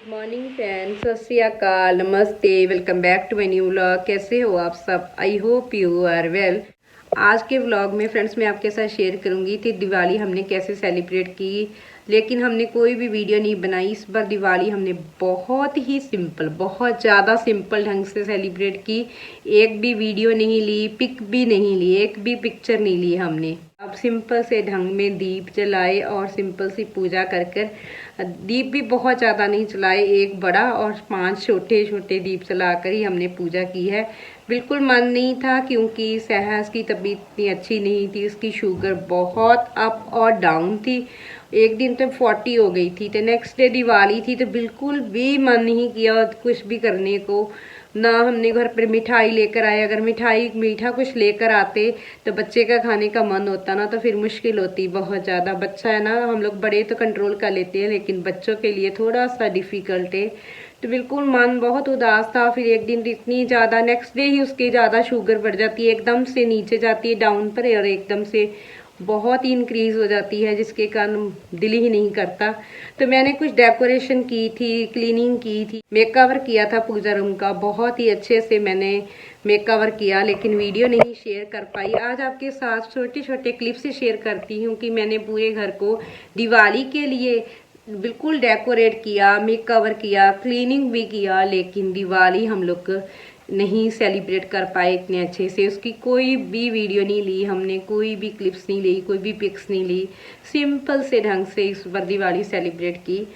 Morning friends, सत श्री अकाल, नमस्ते, welcome back to my new vlog. कैसे हो आप सब? I hope you are well. आज के व्लॉग में फ्रेंड्स मैं आपके साथ शेयर करूंगी थी दिवाली हमने कैसे सेलिब्रेट की, लेकिन हमने कोई भी वीडियो नहीं बनाई। इस बार दिवाली हमने बहुत ही सिंपल, बहुत ज़्यादा सिंपल ढंग से सेलिब्रेट की। एक भी वीडियो नहीं ली, पिक भी नहीं ली, एक भी पिक्चर नहीं ली हमने। अब सिंपल से ढंग में दीप जलाए और सिंपल सी पूजा कर कर, दीप भी बहुत ज़्यादा नहीं जलाए, एक बड़ा और 5 छोटे छोटे दीप जलाकर ही हमने पूजा की है। बिल्कुल मन नहीं था क्योंकि सहस की तबीयत इतनी अच्छी नहीं थी, उसकी शुगर बहुत अप और डाउन थी। एक दिन तो 40 हो गई थी, तो नेक्स्ट डे दिवाली थी, तो बिल्कुल भी मन नहीं किया कुछ भी करने को। ना हमने घर पर मिठाई लेकर आए, अगर मिठाई मीठा कुछ लेकर आते तो बच्चे का खाने का मन होता ना, तो फिर मुश्किल होती बहुत ज़्यादा। बच्चा है ना, हम लोग बड़े तो कंट्रोल कर लेते हैं, लेकिन बच्चों के लिए थोड़ा सा डिफ़िकल्ट है। तो बिल्कुल मन बहुत उदास था। फिर एक दिन इतनी ज़्यादा, नेक्स्ट डे ही उसकी ज़्यादा शुगर बढ़ जाती है, एकदम से नीचे जाती है डाउन पर, और एकदम से बहुत ही इंक्रीज हो जाती है, जिसके कारण दिल ही नहीं करता। तो मैंने कुछ डेकोरेशन की थी, क्लीनिंग की थी, मेकओवर किया था पूजा रूम का, बहुत ही अच्छे से मैंने मेकओवर किया, लेकिन वीडियो नहीं शेयर कर पाई। आज आपके साथ छोटे छोटे क्लिप से शेयर करती हूँ कि मैंने पूरे घर को दिवाली के लिए बिल्कुल डेकोरेट किया, मेकओवर किया, क्लीनिंग भी किया, लेकिन दिवाली हम लोग नहीं सेलिब्रेट कर पाए इतने अच्छे से। उसकी कोई भी वीडियो नहीं ली हमने, कोई भी क्लिप्स नहीं ली, कोई भी पिक्स नहीं ली। सिंपल से ढंग से इस बार दिवाली सेलिब्रेट की।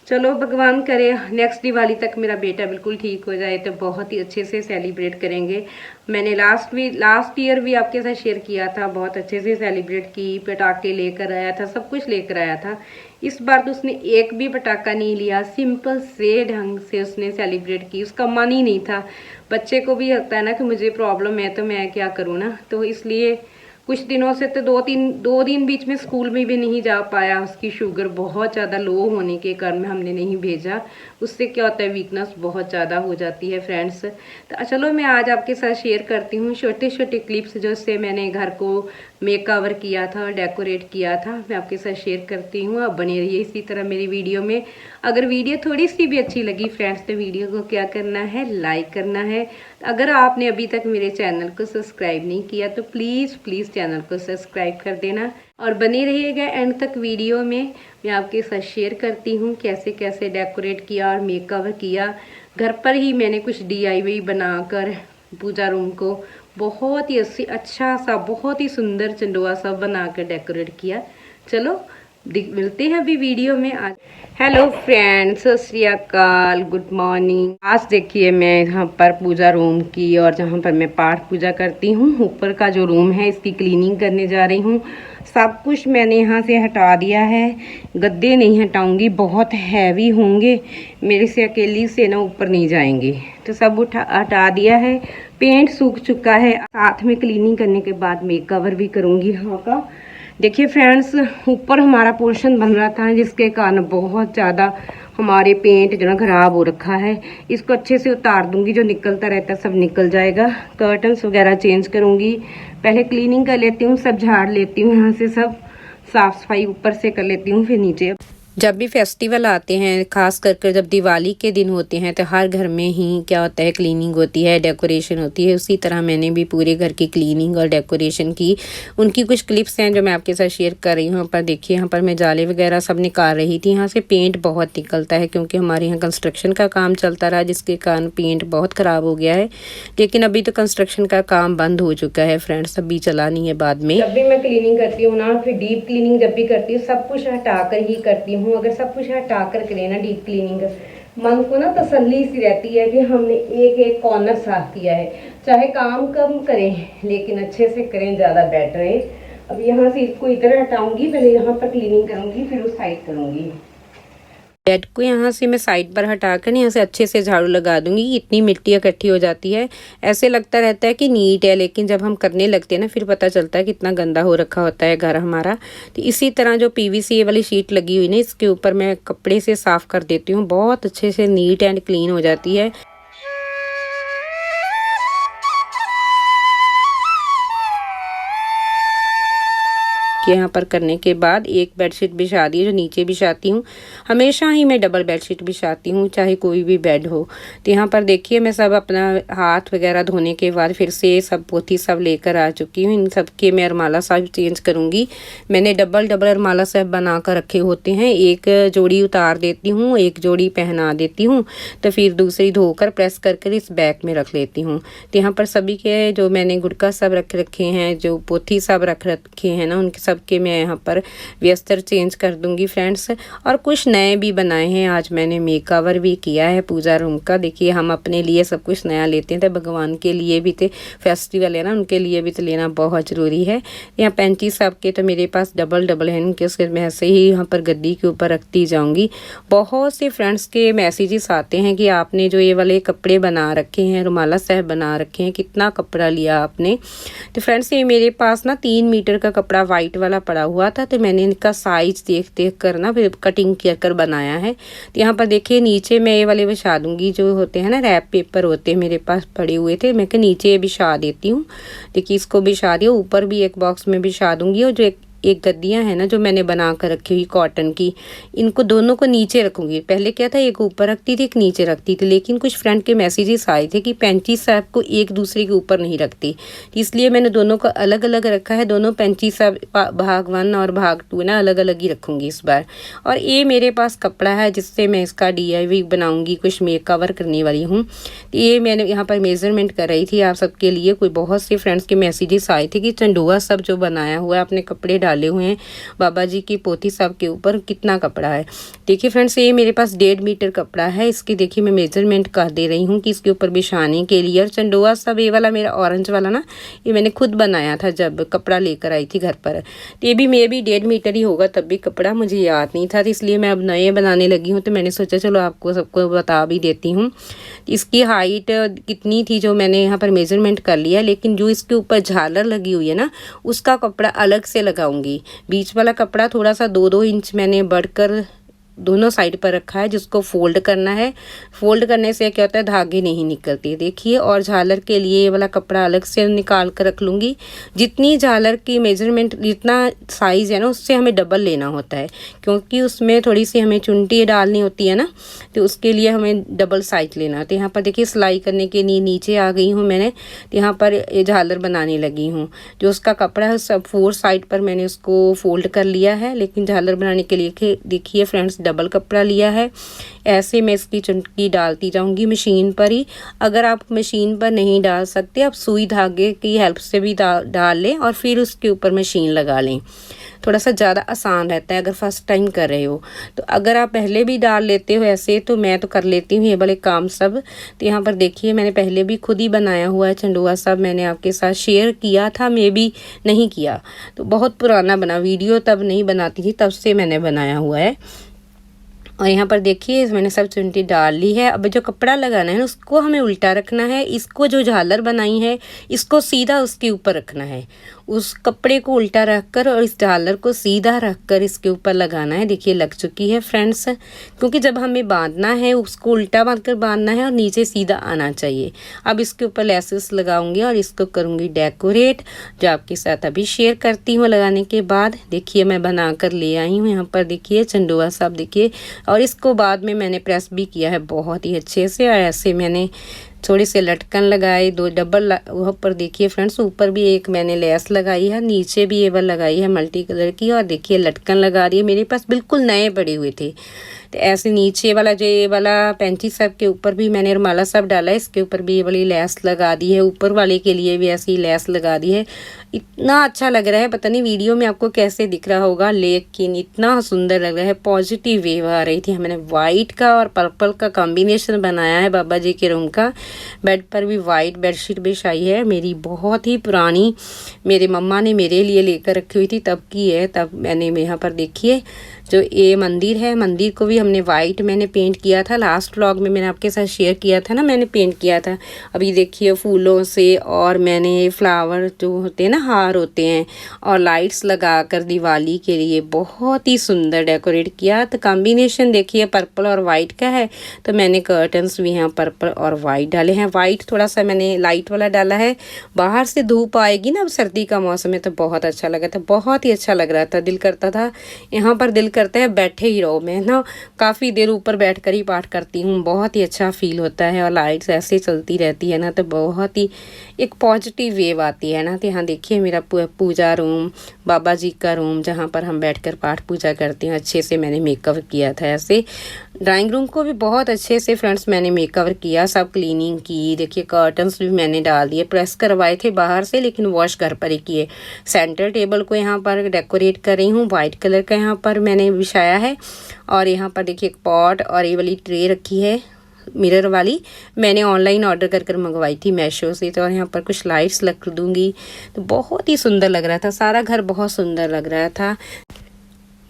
चलो भगवान करे नेक्स्ट दिवाली तक मेरा बेटा बिल्कुल ठीक हो जाए तो बहुत ही अच्छे से सेलिब्रेट करेंगे। मैंने लास्ट ईयर भी आपके साथ शेयर किया था, बहुत अच्छे से सेलिब्रेट की, पटाखे लेकर आया था, सब कुछ लेकर आया था। इस बार तो उसने एक भी पटाखा नहीं लिया, सिंपल से ढंग से उसने सेलिब्रेट की, उसका मन ही नहीं था। बच्चे को भी लगता है ना कि मुझे प्रॉब्लम है तो मैं क्या करूँ ना, तो इसलिए कुछ दिनों से तो दो दिन बीच में स्कूल में भी नहीं जा पाया। उसकी शुगर बहुत ज़्यादा लो होने के कारण हमने नहीं भेजा। उससे क्या होता है, वीकनेस बहुत ज़्यादा हो जाती है फ्रेंड्स। तो चलो मैं आज आपके साथ शेयर करती हूँ छोटे छोटे क्लिप्स जो से मैंने घर को मेकओवर किया था, डेकोरेट किया था, मैं आपके साथ शेयर करती हूँ। आप बने रहिए इसी तरह मेरी वीडियो में। अगर वीडियो थोड़ी सी भी अच्छी लगी फ्रेंड्स, तो वीडियो को क्या करना है, लाइक करना है। अगर आपने अभी तक मेरे चैनल को सब्सक्राइब नहीं किया तो प्लीज़ प्लीज़ चैनल को सब्सक्राइब कर देना और बने रहिएगा एंड तक वीडियो में। मैं आपके साथ शेयर करती हूँ कैसे कैसे डेकोरेट किया और मेकओवर किया। घर पर ही मैंने कुछ DIY बनाकर पूजा रूम को बहुत ही अच्छा सा, बहुत ही सुंदर चंदोआ सा बनाकर डेकोरेट किया। चलो मिलते हैं अभी वीडियो में। आज हेलो फ्रेंड्स, सत श्री अकाल, गुड मॉर्निंग। आज देखिए मैं यहाँ पर पूजा रूम की, और जहाँ पर मैं पाठ पूजा करती हूँ, ऊपर का जो रूम है इसकी क्लीनिंग करने जा रही हूँ। सब कुछ मैंने यहाँ से हटा दिया है, गद्दे नहीं हटाऊंगी, बहुत हैवी होंगे, मेरे से अकेली से ना ऊपर नहीं जाएंगे, तो सब हटा दिया है। पेंट सूख चुका है, साथ में क्लीनिंग करने के बाद मेकओवर भी करूँगी यहाँ का। देखिए फ्रेंड्स, ऊपर हमारा पोर्शन बन रहा था, जिसके कारण बहुत ज़्यादा हमारे पेंट जो ना खराब हो रखा है। इसको अच्छे से उतार दूंगी, जो निकलता रहता है सब निकल जाएगा। कर्टन्स वगैरह चेंज करूंगी, पहले क्लीनिंग कर लेती हूँ, सब झाड़ लेती हूँ, यहाँ से सब साफ सफाई ऊपर से कर लेती हूँ, फिर नीचे। जब भी फेस्टिवल आते हैं, खास कर जब दिवाली के दिन होते हैं, तो हर घर में ही क्या होता है, क्लीनिंग होती है, डेकोरेशन होती है। उसी तरह मैंने भी पूरे घर की क्लीनिंग और डेकोरेशन की। उनकी कुछ क्लिप्स हैं जो मैं आपके साथ शेयर कर रही हूँ। यहाँ पर देखिए, यहाँ पर मैं जाले वगैरह सब निकाल रही थी। यहाँ से पेंट बहुत निकलता है क्योंकि हमारे यहाँ कंस्ट्रक्शन का काम चलता रहा, जिसके कारण पेंट बहुत ख़राब हो गया है। लेकिन अभी तो कंस्ट्रक्शन का काम बंद हो चुका है फ्रेंड्स, अभी चला नहीं है। बाद में जब भी मैं क्लीनिंग करती हूँ ना, फिर डीप क्लीनिंग जब भी करती हूँ, सब कुछ हटा कर ही करती हूँ। अगर सब कुछ हटा कर करें ना डीप क्लीनिंग, मन को ना तसल्ली सी रहती है कि हमने एक एक कॉर्नर साफ किया है। चाहे काम कम करें लेकिन अच्छे से करें, ज़्यादा बेटर है। अब यहाँ से इसको इधर हटाऊंगी, पहले यहाँ पर क्लीनिंग करूंगी, फिर उस साइड करूंगी। बेड को यहाँ से मैं साइड पर हटाकर यहाँ से अच्छे से झाड़ू लगा दूंगी। इतनी मिट्टी इकट्ठी हो जाती है, ऐसे लगता रहता है कि नीट है, लेकिन जब हम करने लगते हैं ना, फिर पता चलता है कितना गंदा हो रखा होता है घर हमारा। तो इसी तरह जो PVC वाली शीट लगी हुई ना, इसके ऊपर मैं कपड़े से साफ कर देती हूँ, बहुत अच्छे से नीट एंड क्लीन हो जाती है। के यहाँ पर करने के बाद एक बेडशीट बिछा दी है जो नीचे बिछाती हूँ। हमेशा ही मैं डबल बेडशीट बिछाती हूँ चाहे कोई भी बेड हो। तो यहाँ पर देखिए मैं सब अपना हाथ वगैरह धोने के बाद फिर से सब पोथी सब लेकर आ चुकी हूँ। इन सब के मैं अरमाला साहब चेंज करूँगी। मैंने डबल अरमाला साहब बना कर रखे होते हैं। एक जोड़ी उतार देती हूँ, एक जोड़ी पहना देती हूँ, तो फिर दूसरी धोकर प्रेस करके इस बैग में रख लेती हूँ। तो यहाँ पर सभी के जो मैंने गुटका सब रख रखे हैं, जो पोथी सब रख रखे हैं ना, उनके सब के मैं यहाँ पर व्यस्तर चेंज कर दूंगी फ्रेंड्स। और कुछ नए भी बनाए हैं। आज मैंने मेकओवर भी किया है पूजा रूम का। देखिए हम अपने लिए सब कुछ नया लेते हैं तो भगवान के लिए भी तो फेस्टिवल है ना, उनके लिए भी तो लेना बहुत ज़रूरी है। यहाँ पैंची साहब के तो मेरे पास डबल हैं, इनके उसके मैं ऐसे ही यहाँ पर गद्दी के ऊपर रखती जाऊँगी। बहुत से फ्रेंड्स के मैसेजेस आते हैं कि आपने जो ये वाले कपड़े बना रखे हैं, रुमाला साहब बना रखे हैं, कितना कपड़ा लिया आपने। तो फ्रेंड्स ये मेरे पास ना 3 मीटर का कपड़ा वाइट वाला पड़ा हुआ था, तो मैंने इनका साइज देख कर ना फिर कटिंग कर बनाया है। तो यहाँ पर देखिए नीचे मैं ये वाले बिछा दूंगी, जो होते हैं ना रैप पेपर होते हैं मेरे पास पड़े हुए थे, मैं नीचे बिछा देती हूँ। देखिए इसको बिछा दिया, ऊपर भी एक बॉक्स में बिछा दूंगी। और जो एक गद्दियाँ हैं ना जो मैंने बना कर रखी हुई कॉटन की, इनको दोनों को नीचे रखूंगी। पहले क्या था एक ऊपर रखती थी एक नीचे रखती थी, लेकिन कुछ फ्रेंड के मैसेजेस आए थे कि पैंची साहब को एक दूसरे के ऊपर नहीं रखती, इसलिए मैंने दोनों को अलग अलग रखा है। दोनों पैंची साहब भाग 1 और भाग 2 ना अलग अलग ही रखूंगी इस बार। और ये मेरे पास कपड़ा है जिससे मैं इसका DIY बनाऊंगी, कुछ मेकओवर करने वाली हूँ। ये मैंने यहाँ पर मेजरमेंट कर रही थी आप सबके लिए। कोई बहुत से फ्रेंड्स के मैसेजेस आए थे कि चंडुआ सब जो बनाया हुआ है अपने कपड़े डाले हुए हैं बाबा जी की पोथी साहब के ऊपर, कितना कपड़ा है। देखिए फ्रेंड्स ये मेरे पास 1.5 मीटर कपड़ा है। इसकी देखिए मैं मेजरमेंट कर दे रही हूँ कि इसके ऊपर बिछाने के लिए। और चंडोआ सब ये वाला मेरा ऑरेंज वाला ना, ये मैंने खुद बनाया था जब कपड़ा लेकर आई थी घर पर। तो ये भी मे भी 1.5 मीटर ही होगा, तब भी कपड़ा मुझे याद नहीं था, तो इसलिए मैं अब नए बनाने लगी हूँ। तो मैंने सोचा चलो आपको सबको बता भी देती हूँ। इसकी हाइट कितनी थी जो मैंने यहाँ पर मेजरमेंट कर लिया, लेकिन जो इसके ऊपर झालर लगी हुई है ना उसका कपड़ा अलग से लगाऊंगी। बीच वाला कपड़ा थोड़ा सा 2-2 इंच मैंने बढ़कर दोनों साइड पर रखा है, जिसको फोल्ड करना है। फोल्ड करने से क्या होता है धागे नहीं निकलते देखिए। और झालर के लिए ये वाला कपड़ा अलग से निकाल कर रख लूँगी। जितनी झालर की मेजरमेंट जितना साइज़ है ना उससे हमें डबल लेना होता है, क्योंकि उसमें थोड़ी सी हमें चुनटी डालनी होती है ना, तो उसके लिए हमें डबल साइज लेना। तो यहाँ पर देखिए सिलाई करने के लिए नीचे आ गई हूँ मैंने। तो यहाँ पर झालर बनाने लगी हूँ। जो उसका कपड़ा है सब 4 साइड पर मैंने उसको फोल्ड कर लिया है, लेकिन झालर बनाने के लिए देखिए फ्रेंड्स डबल कपड़ा लिया है। ऐसे मैं इसकी चुनकी डालती जाऊंगी मशीन पर ही। अगर आप मशीन पर नहीं डाल सकते, आप सुई धागे की हेल्प से भी डाल लें और फिर उसके ऊपर मशीन लगा लें। थोड़ा सा ज़्यादा आसान रहता है अगर फर्स्ट टाइम कर रहे हो। तो अगर आप पहले भी डाल लेते हो ऐसे, तो मैं तो कर लेती हूँ ये वाले काम सब। तो यहाँ पर देखिए मैंने पहले भी खुद ही बनाया हुआ है चंडुआ सब, मैंने आपके साथ शेयर किया था, मैं भी नहीं किया तो बहुत पुराना बना, वीडियो तब नहीं बनाती थी, तब से मैंने बनाया हुआ है। और यहाँ पर देखिए मैंने सब चुनटी डाल ली है। अब जो कपड़ा लगाना है उसको हमें उल्टा रखना है। इसको जो झालर बनाई है इसको सीधा उसके ऊपर रखना है। उस कपड़े को उल्टा रखकर और इस झालर को सीधा रखकर इसके ऊपर लगाना है। देखिए लग चुकी है फ्रेंड्स, क्योंकि जब हमें बांधना है उसको उल्टा बांध कर बांधना है और नीचे सीधा आना चाहिए। अब इसके ऊपर लेसेस लगाऊंगी और इसको करूंगी डेकोरेट, जो आपके साथ अभी शेयर करती हूँ लगाने के बाद। देखिए मैं बना कर ले आई हूँ यहाँ पर, देखिए चंडुआ साहब देखिए। और इसको बाद में मैंने प्रेस भी किया है बहुत ही अच्छे से। और ऐसे मैंने थोड़े से लटकन लगाए, 2 डबल वहाँ पर देखिए फ्रेंड्स, ऊपर भी एक मैंने लेस लगाई है, नीचे भी ये वाला लगाई है मल्टी कलर की। और देखिए लटकन लगा रही है, मेरे पास बिल्कुल नए पड़े हुए थे। तो ऐसे नीचे वाला जो ये वाला पैंची सब के ऊपर भी मैंने रुमाला सब डाला है, इसके ऊपर भी ये वाली लेस लगा दी है। ऊपर वाले के लिए भी ऐसी लेस लगा दी है। इतना अच्छा लग रहा है, पता नहीं वीडियो में आपको कैसे दिख रहा होगा, लेकिन इतना सुंदर लग रहा है। पॉजिटिव वेव आ रही थी। मैंने वाइट का और पर्पल का कॉम्बिनेशन बनाया है बाबा जी के रूम का। बेड पर भी वाइट बेडशीट बिछाई है, मेरी बहुत ही पुरानी, मेरे मम्मा ने मेरे लिए लेकर रखी हुई थी तब की है। तब मैंने यहाँ पर देखिए जो ये मंदिर है, मंदिर को भी हमने वाइट मैंने पेंट किया था। लास्ट व्लॉग में मैंने आपके साथ शेयर किया था ना, मैंने पेंट किया था। अभी देखिए फूलों से, और मैंने फ्लावर जो होते हैं ना, हार होते हैं, और लाइट्स लगाकर दिवाली के लिए बहुत ही सुंदर डेकोरेट किया। तो कॉम्बिनेशन देखिए पर्पल और वाइट का है, तो मैंने कर्टन्स भी यहाँ पर्पल और वाइट डाले हैं। वाइट थोड़ा सा मैंने लाइट वाला डाला है। बाहर से धूप आएगी ना, अब सर्दी का मौसम है, तो बहुत अच्छा लगा था, बहुत ही अच्छा लग रहा था। दिल करता था यहाँ पर, दिल करता है बैठे ही रहो। मैं ना काफ़ी देर ऊपर बैठकर ही पाठ करती हूँ, बहुत ही अच्छा फील होता है। और लाइट्स ऐसे चलती रहती है ना, तो बहुत ही एक पॉजिटिव वेव आती है ना। तो यहाँ देखिए मेरा पूजा रूम, बाबा जी का रूम, जहाँ पर हम बैठकर पाठ पूजा करते हैं, अच्छे से मैंने मेकअप किया था। ऐसे ड्राइंग रूम को भी बहुत अच्छे से फ्रेंड्स मैंने मेकअप किया, सब क्लीनिंग की। देखिए कर्टन्स भी मैंने डाल दिए, प्रेस करवाए थे बाहर से, लेकिन वॉश घर पर ही किए। सेंटर टेबल को यहाँ पर डेकोरेट कर रही हूँ, वाइट कलर का यहाँ पर मैंने बिछाया है। और यहाँ पर देखिए एक पॉट और ये वाली ट्रे रखी है मिरर वाली, मैंने ऑनलाइन ऑर्डर कर मंगवाई थी मीशो से। तो और यहाँ पर कुछ लाइट्स लग दूँगी, तो बहुत ही सुंदर लग रहा था, सारा घर बहुत सुंदर लग रहा था।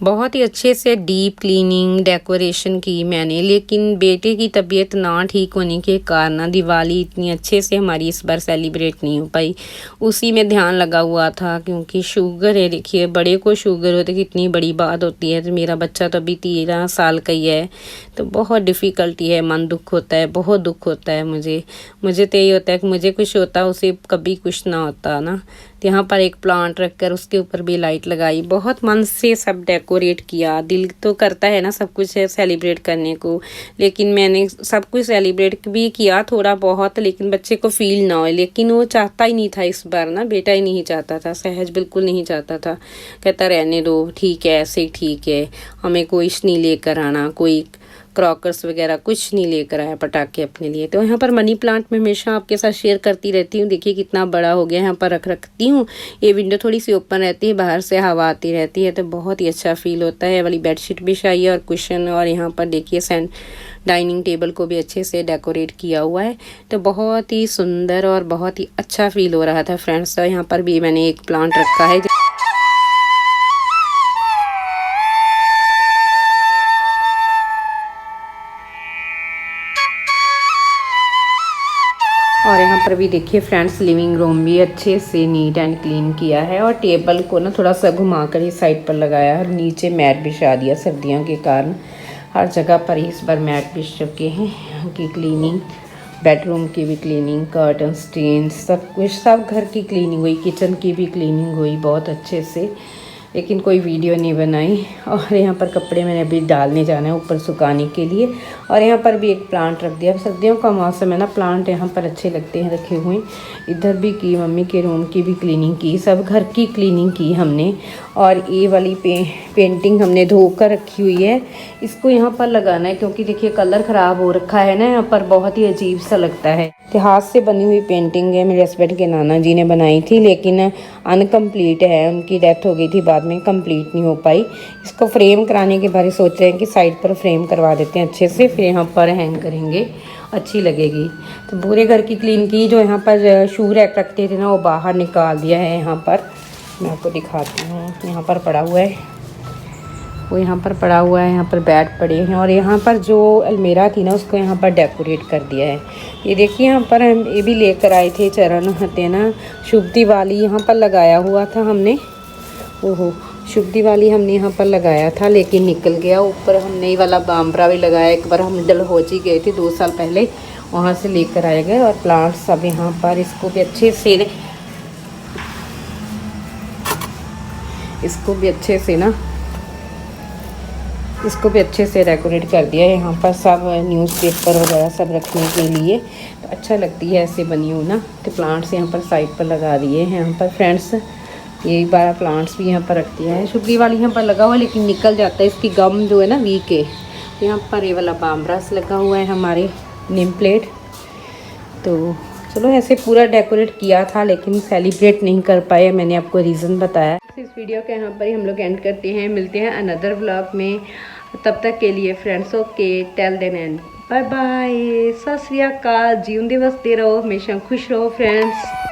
बहुत ही अच्छे से डीप क्लीनिंग डेकोरेशन की मैंने, लेकिन बेटे की तबीयत ना ठीक होने के कारण ना दिवाली इतनी अच्छे से हमारी इस बार सेलिब्रेट नहीं हो पाई। उसी में ध्यान लगा हुआ था, क्योंकि शुगर है। देखिए बड़े को शुगर होती कितनी बड़ी बात होती है। तो मेरा बच्चा तो अभी 13 साल का ही है, तो बहुत डिफ़िकल्टी है, मन दुख होता है, बहुत दुख होता है मुझे तो यही होता है कि मुझे कुछ होता उसे कभी कुछ ना होता ना। तो यहाँ पर एक प्लांट रखकर उसके ऊपर भी लाइट लगाई, बहुत मन से सब डेकोरेट किया। दिल तो करता है ना सब कुछ सेलिब्रेट करने को, लेकिन मैंने सब कुछ सेलिब्रेट भी किया थोड़ा बहुत, लेकिन बच्चे को फील ना हो। लेकिन वो चाहता ही नहीं था इस बार ना, बेटा ही नहीं चाहता था, सहज बिल्कुल नहीं चाहता था। कहता रहने दो, ठीक है ऐसे ही ठीक है, हमें कोई नहीं लेकर आना, कोई क्रॉकर्स वगैरह कुछ नहीं लेकर आया पटाखे अपने लिए। तो यहाँ पर मनी प्लांट में हमेशा आपके साथ शेयर करती रहती हूँ। देखिए कितना बड़ा हो गया, यहाँ पर रखती हूँ। ये विंडो थोड़ी सी ओपन रहती है, बाहर से हवा आती रहती है, तो बहुत ही अच्छा फील होता है। वाली बेडशीट बिछाई है और कुशन, और यहाँ पर देखिए डाइनिंग टेबल को भी अच्छे से डेकोरेट किया हुआ है, तो बहुत ही सुंदर और बहुत ही अच्छा फील हो रहा था फ्रेंड्स। तो यहाँ पर भी मैंने एक प्लांट रखा है। और यहाँ पर भी देखिए फ्रेंड्स लिविंग रूम भी अच्छे से नीट एंड क्लीन किया है, और टेबल को ना थोड़ा सा घुमा कर इस साइड पर लगाया है। नीचे मैट बिछा दिया, सर्दियों के कारण हर जगह पर ही इस बार मैट बिछ चुके हैं। यहाँ की क्लीनिंग, बेडरूम की भी क्लीनिंग, कर्टन स्टेन, सब कुछ, सब घर की क्लीनिंग हुई, किचन की भी क्लीनिंग हुई बहुत अच्छे से, लेकिन कोई वीडियो नहीं बनाई। और यहाँ पर कपड़े मैंने अभी डालने जाना है ऊपर सुखाने के लिए। और यहाँ पर भी एक प्लांट रख दिया, अब सर्दियों का मौसम है ना, प्लांट यहाँ पर अच्छे लगते हैं रखे हुए। इधर भी की, मम्मी के रूम की भी क्लीनिंग की, सब घर की क्लीनिंग की हमने। और ये वाली पेंटिंग हमने धोकर रखी हुई है, इसको यहाँ पर लगाना है, क्योंकि देखिए कलर ख़राब हो रखा है ना यहाँ पर, बहुत ही अजीब सा लगता है। हाथ से बनी हुई पेंटिंग है, मेरे हस्बैंड के नाना जी ने बनाई थी, लेकिन अनकम्प्लीट है, उनकी डेथ हो गई थी, बाद में कंप्लीट नहीं हो पाई। इसको फ्रेम कराने के बारे सोच रहे हैं कि साइड पर फ्रेम करवा देते हैं अच्छे से, फिर यहाँ पर हैंग करेंगे, अच्छी लगेगी। तो पूरे घर की क्लीन की। जो यहाँ पर शू रैक रखते थे ना, वो बाहर निकाल दिया है। यहाँ पर मैं आपको दिखाती हूँ, यहाँ पर पड़ा हुआ है, वो यहाँ पर पड़ा हुआ है, यहाँ पर बेड पड़े हैं। और यहाँ पर जो अलमीरा थी ना, उसको यहाँ पर डेकोरेट कर दिया है। ये देखिए यहाँ पर हम ये भी लेकर आए थे, चरण होते ना, शुभ दिवाली यहाँ पर लगाया हुआ था हमने। ओहो, शुभ दिवाली हमने यहाँ पर लगाया था, लेकिन निकल गया। ऊपर हमने ये वाला बाम्बरा भी लगाया, एक बार हम डलहौजी गए थे 2 साल पहले, वहाँ से लेकर आए गए। और प्लांट्स सब यहाँ पर, इसको भी अच्छे से डेकोरेट कर दिया है। यहाँ पर सब न्यूज़पेपर वगैरह सब रखने के लिए, तो अच्छा लगती है ऐसे बनी हो ना। तो प्लांट्स यहाँ पर साइड पर लगा दिए हैं। यहाँ पर फ्रेंड्स ये 12 प्लांट्स भी यहाँ पर रख दिया है। शुभ दिवाली यहाँ पर लगा हुआ है, लेकिन निकल जाता है, इसकी गम जो है ना वीक है। तो यहाँ पर ये वाला बाम्ब्रास लगा हुआ है, हमारे नेम प्लेट। तो चलो ऐसे पूरा डेकोरेट किया था, लेकिन सेलिब्रेट नहीं कर पाए, मैंने आपको रीज़न बताया। इस वीडियो के यहाँ पर ही हम लोग एंड करते हैं, मिलते हैं अनदर व्लॉग में। तब तक के लिए friends, okay, till then and bye bye, सत श्री अकाल, जीवन दिवस दे रहो, हमेशा खुश रहो फ्रेंड्स।